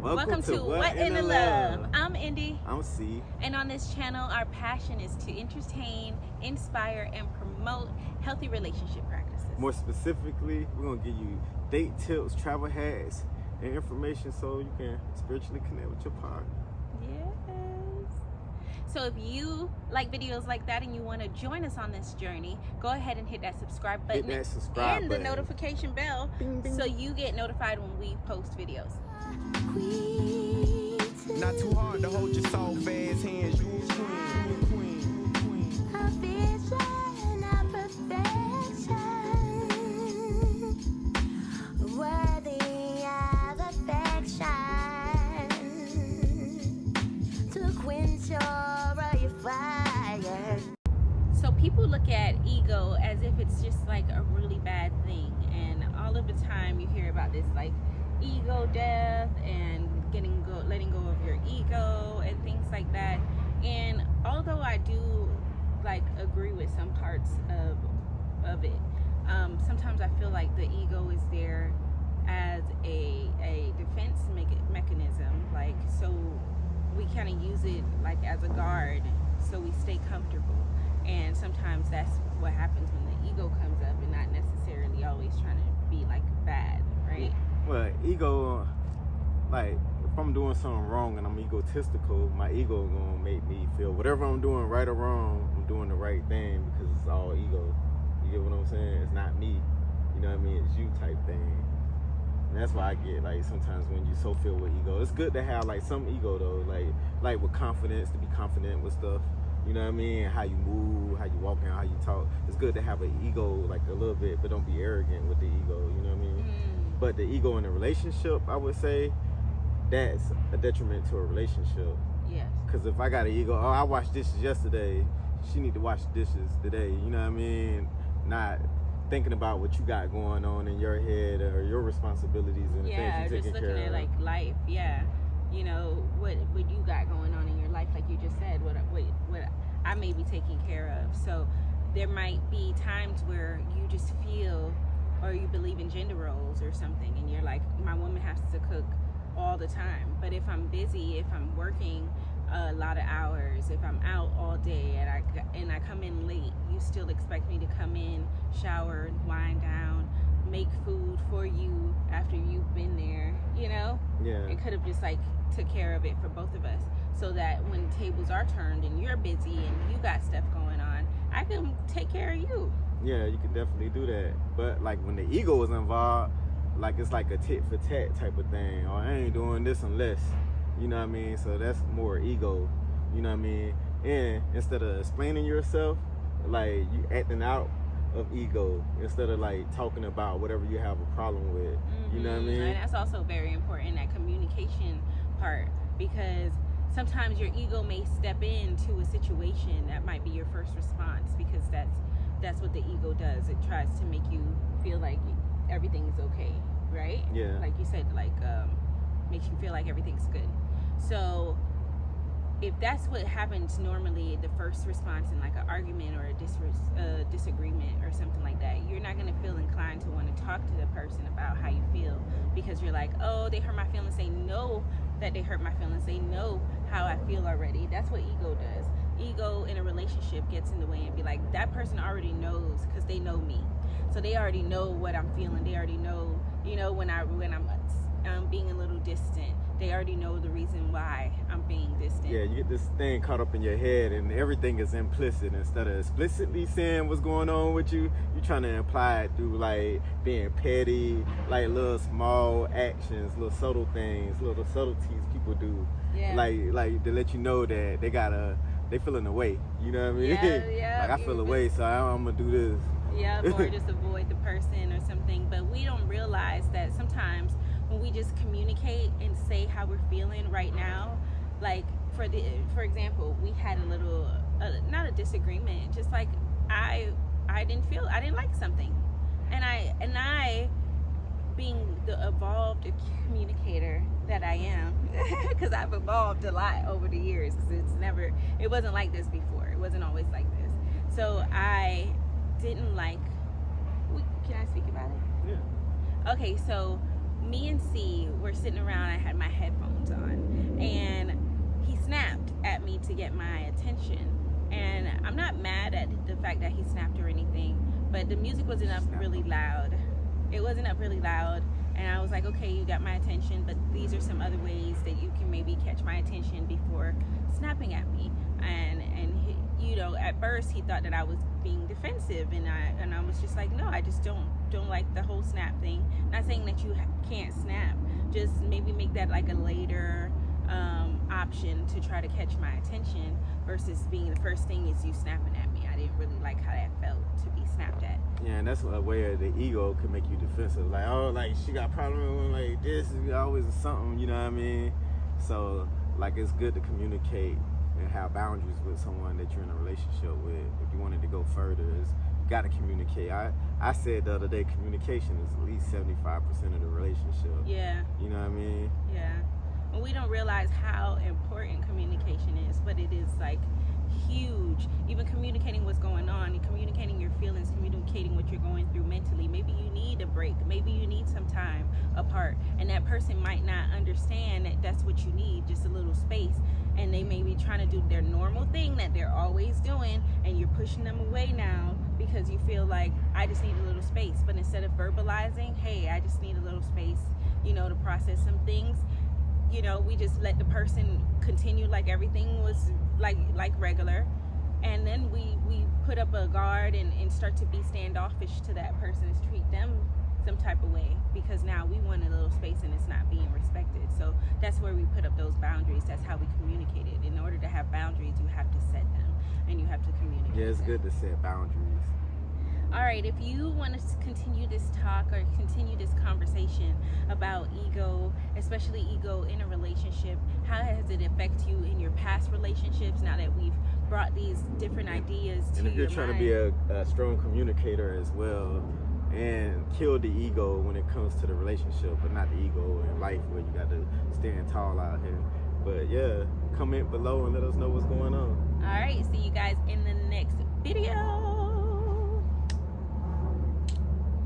Welcome to Whatindaluv. I'm Indy. I'm C. And on this channel, our passion is to entertain, inspire, and promote healthy relationship practices. More specifically, we're going to give you date tips, travel hacks, and information so you can spiritually connect with your partner. Yes. So if you like videos like that and you want to join us on this journey, go ahead and hit that subscribe button and the notification bell Ding, ding. so you get notified when we post videos. Not too hard to hold your soft ass hands. You a queen. A vision of perfection, worthy of affection, to quench your fire. So people look at ego as if it's just like a really bad thing, and all of the time you hear about this like ego death and letting go of your ego and things like that. And although I do like agree with some parts of it, sometimes I feel like the ego is there as a defense mechanism, like so we kind of use it like as a guard so we stay comfortable. And sometimes that's what happens when the ego comes up, and not necessarily always trying to be like bad, right? Well, ego, like, if I'm doing something wrong and I'm egotistical, my ego gonna make me feel whatever I'm doing, right or wrong, I'm doing the right thing because it's all ego. You get what I'm saying? It's not me. You know what I mean? It's you type thing. And that's why I get, like, sometimes when you so filled with ego, it's good to have, like, some ego, though. Like with confidence, to be confident with stuff. You know what I mean? How you move, how you walk, and how you talk. It's good to have an ego, like, a little bit, but don't be arrogant with the ego. You know what I mean? But the ego in a relationship, I would say, that's a detriment to a relationship. Yes. Because if I got an ego, oh, I washed dishes yesterday, she need to wash dishes today. You know what I mean? Not thinking about what you got going on in your head or your responsibilities and the things you're taking just looking care at of. like life. Yeah. You know, what you got going on in your life, like you just said, what I may be taking care of. So there might be times where you just feel, or you believe in gender roles or something, and you're like, my woman has to cook all the time. But if I'm busy, if I'm working a lot of hours, if I'm out all day and I come in late, you still expect me to come in, shower, wind down, make food for you after you've been there, you know? Yeah. It could have just like took care of it for both of us, so that when tables are turned and you're busy and you got stuff going on, I can take care of you. Yeah, you can definitely do that. But like when the ego is involved, like it's like a tit for tat type of thing. Or I ain't doing this unless, you know what I mean? So that's more ego, you know what I mean? And instead of explaining yourself, like you acting out of ego instead of like talking about whatever you have a problem with. You know what I mean? And that's also very important, that communication part, because sometimes your ego may step into a situation that might be your first response, because that's what the ego does. It tries to make you feel like everything is okay, right? Yeah. Like you said, like makes you feel like everything's good. So if that's what happens normally, the first response in like an argument or a disagreement or something like that, you're not going to feel inclined to want to talk to the person about how you feel, because you're like, oh, they hurt my feelings. They know that they hurt my feelings. They know how I feel already. That's what ego does. Ego in a relationship gets in the way and be like, that person already knows, because they know me. So they already know what I'm feeling. They already know, you know, when I'm being a little distant. They already know the reason why I'm being distant. Yeah, you get this thing caught up in your head and everything is implicit. Instead of explicitly saying what's going on with you, you're trying to imply it through like being petty, like little small actions, little subtle things, little subtleties people do. Yeah. Like to let you know that they feeling away. You know what I mean? Yeah. Like I feel away, so I'm gonna do this. Yeah, or just avoid the person or something. But we don't realize that sometimes when we just communicate and say how we're feeling right now, like for example, we had a little not a disagreement, just like I didn't like something, and I being the evolved communicator that I am, because I've evolved a lot over the years, because it wasn't like this before. It wasn't always like this. So I didn't like, can I speak about it? Yeah. Okay, so me and C were sitting around. I had my headphones on, and he snapped at me to get my attention. And I'm not mad at the fact that he snapped or anything, but the music wasn't up really loud. It wasn't up really loud, and I was like, okay, you got my attention, but these are some other ways that you can maybe catch my attention before snapping at me. And he, you know, at first he thought that I was being defensive, and I was just like, no, I just don't like the whole snap thing. Not saying that you can't snap, just maybe make that like a later option to try to catch my attention versus being the first thing is you snapping at me. I didn't really like how that felt to be snapped at. Yeah, and that's a way the ego can make you defensive. Like, oh, like she got a problem with like this is always something, you know what I mean? So like it's good to communicate and have boundaries with someone that you're in a relationship with. If you wanted to go further, you got to communicate. I said the other day, communication is at least 75% of the relationship. Yeah. You know what I mean? Yeah. And we don't realize how important communication is, but it is like huge. Even communicating what's going on, and communicating your feelings, communicating what you're going through mentally. Maybe you need a break. Maybe you need some time apart, and that person might not understand that that's what you need, just a little space. And they may be trying to do their normal thing that they're always doing, and you're pushing them away now because you feel like, I just need a little space. But instead of verbalizing, hey, I just need a little space, you know, to process some things, you know, we just let the person continue like everything was like regular, and then we put up a guard and start to be standoffish to that person, treat them some type of way because now we want a little space and it's not being respected. So that's where we put up those boundaries. That's how we communicate it. In order to have boundaries, you have to set them and you have to communicate. Yeah, it's them. good to set boundaries. All right, if you want to continue this talk or continue this conversation about ego, especially ego in a relationship, how has it affected you in your past relationships now that we've brought these different ideas to your mind? And if you're trying to be a strong communicator as well, and kill the ego when it comes to the relationship, but not the ego in life where you got to stand tall out here. But yeah, comment below and let us know what's going on. All right, see you guys in the next video.